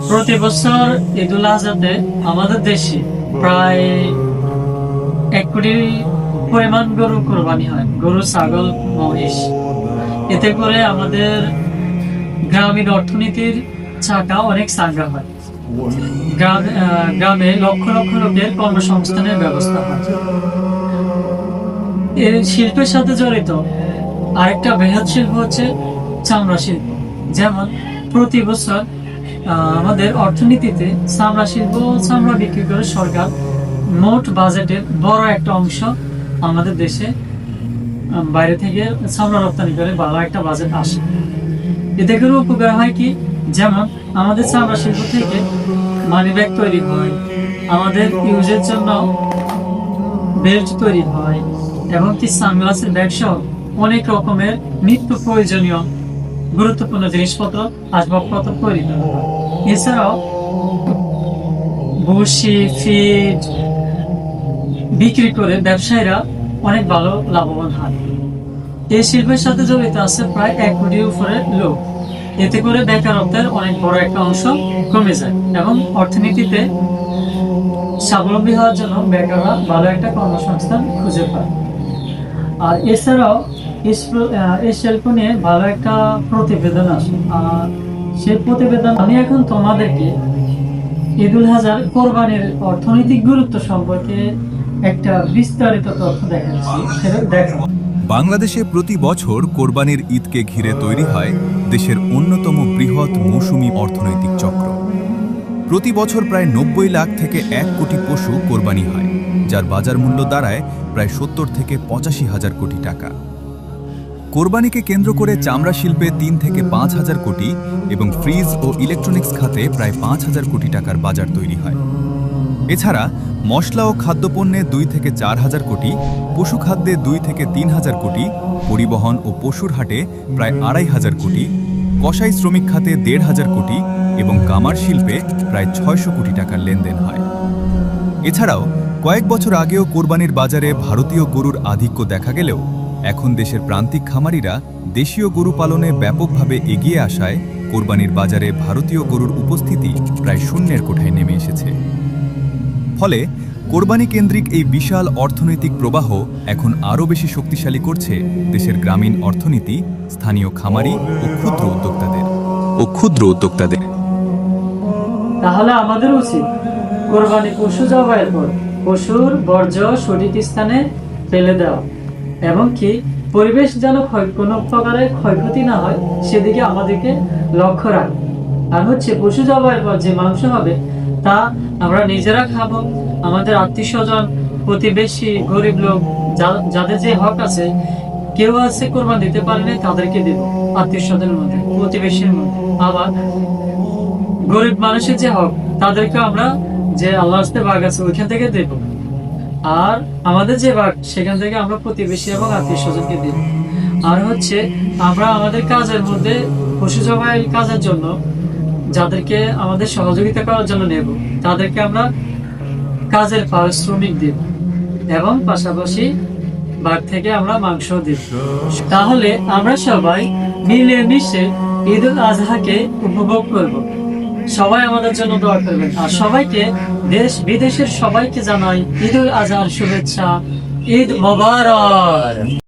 প্রতি বছর ঈদ উল আজহাতে আমাদের দেশে প্রায় 1 কোটি পরিমাণ গরু কোরবানি হয়, গরু, ছাগল, মহিষ। এতে করে আমাদের গ্রামীণ অর্থনীতির চাকা অনেক চাঙ্গা হয়। গ্রামে লক্ষ লক্ষ লোকের কর্মসংস্থানের ব্যবস্থা হয়। এই শিল্পের সাথে জড়িত আরেকটা বৃহৎ শিল্প হচ্ছে চামড়া শিল্প। যেমন প্রতি বছর আমাদের অর্থনীতিতে চামড়া শিল্প, চামড়া বিক্রি করে সরকার মোট বাজেটের বড় একটা অংশ আমাদের দেশে বাইরে থেকে চামড়া রপ্তানি করে ভালো একটা বাজেট আসে। এতে করে উপকার হয় কি, যেমন আমাদের চামড়া শিল্প থেকে মানি ব্যাগ তৈরি হয়, আমাদের ইউজের জন্য বেল্ট তৈরি হয়, এবং কি সানগ্লাসের ব্যাগ সহ অনেক রকমের নিত্য প্রয়োজনীয় গুরুত্বপূর্ণ জিনিসপত্র, আসবাবপত্র তৈরি করা হয়। এছাড়াও বড়শি, ফিড বিক্রি করে ব্যবসায়ীরা অনেক ভালো লাভবান হয়। এই শিল্পের সাথে জড়িত আছে প্রায় 1 কোটির উপরে লোক। এতে করে বেকারত্বের অনেক বড় একটা অংশ কমে যায় এবং অর্থনীতিতে স্বাবলম্বী হওয়ার জন্য বেকাররা ভালো একটা কর্মসংস্থান খুঁজে পায়। আর এছাড়াও এই শিল্প নিয়ে ভালো একটা প্রতিবেদন আসে, আর সেই প্রতিবেদন আমি এখন তোমাদেরকে ঈদ উল আজহার কোরবানির অর্থনৈতিক গুরুত্ব সম্পর্কে একটা বিস্তারিত তথ্য দেখাচ্ছি, সেটা দেখো। বাংলাদেশে প্রতি বছর কোরবানির ঈদকে ঘিরে তৈরি হয় দেশের অন্যতম বৃহৎ মৌসুমী অর্থনৈতিক চক্র। প্রতি বছর প্রায় 90 লাখ থেকে 1 কোটি পশু কোরবানি হয়, যার বাজার মূল্য দাঁড়ায় প্রায় 70 থেকে 85 হাজার কোটি টাকা। কোরবানিকে কেন্দ্র করে চামড়া শিল্পে 3 থেকে 5 হাজার কোটি এবং ফ্রিজ ও ইলেকট্রনিক্স খাতে প্রায় 5 হাজার কোটি টাকার বাজার তৈরি হয়। এছাড়া মশলা ও খাদ্যপণ্যে 2 থেকে 4 হাজার কোটি, পশু খাদ্যে 2 থেকে 3 হাজার কোটি, পরিবহন ও পশুর হাটে প্রায় 2.5 হাজার কোটি, কসাই শ্রমিক খাতে 1.5 হাজার কোটি এবং কামার শিল্পে প্রায় 600 কোটি টাকার লেনদেন হয়। এছাড়াও কয়েক বছর আগেও কোরবানির বাজারে ভারতীয় গরুর আধিক্য দেখা গেলেও এখন দেশের প্রান্তিক খামারিরা দেশীয় গরু পালনে ব্যাপকভাবে এগিয়ে আসায় কোরবানির বাজারে ভারতীয় গরুর উপস্থিতি প্রায় শূন্যের কোঠায় নেমে এসেছে। ফলে কোরবানি কেন্দ্রিক এই বিশাল অর্থনৈতিক প্রবাহ এখন আরও বেশি শক্তিশালী করছে দেশের গ্রামীণ অর্থনীতি, স্থানীয় খামারি ও ক্ষুদ্র উদ্যোক্তাদের। তাহলে আমাদের উচিত কোরবানি পশু জবাইয়ের পর পশুর বর্জ্য সঠিক স্থানে ফেলে দেওয়া এবং কি পরিবেশ যেন কোনো প্রকারের ক্ষয়ক্ষতি না হয় সেদিকে আমাদেরকে লক্ষ্য রাখবো। আর হচ্ছে পশু জবাইয়ের পর যে মাংস হবে তা আমরা নিজেরা খাবো, আমাদের আত্মীয় স্বজন, প্রতিবেশী, গরিব লোক যাদের যে হক আছে, কেউ আছে কোরবান দিতে পারেনি তাদেরকে দেব, আত্মীয় স্বজনের মধ্যে, প্রতিবেশীর মধ্যে। আবার গরিব মানুষের যে হক তাদেরকে আমরা যে আল্লাহর রাস্তে ভাগ আছে ওইখান থেকে দেব, আর আমাদের যে ভাগ সেখান থেকে আমরা প্রতিবেশী এবং আত্মীয় স্বজনকে দেব। আর হচ্ছে আমরা আমাদের কাজের মধ্যে পশু জবাই কাজের জন্য যাদেরকে আমাদের সহযোগিতা করার জন্য নেব তাদেরকে আমরা কাজের পারিশ্রমিক দেব এবং পাশাপাশি ভাগ থেকে আমরা মাংস দেব। তাহলে আমরা সবাই মিলেমিশে ঈদ উল আজহাকে উপভোগ করব। সবাই আমাদের জন্য দোয়া করবেন, আর সবাইকে দেশ বিদেশের সবাইকে জানাই ঈদ উল আজহার শুভেচ্ছা। ঈদ মোবারক।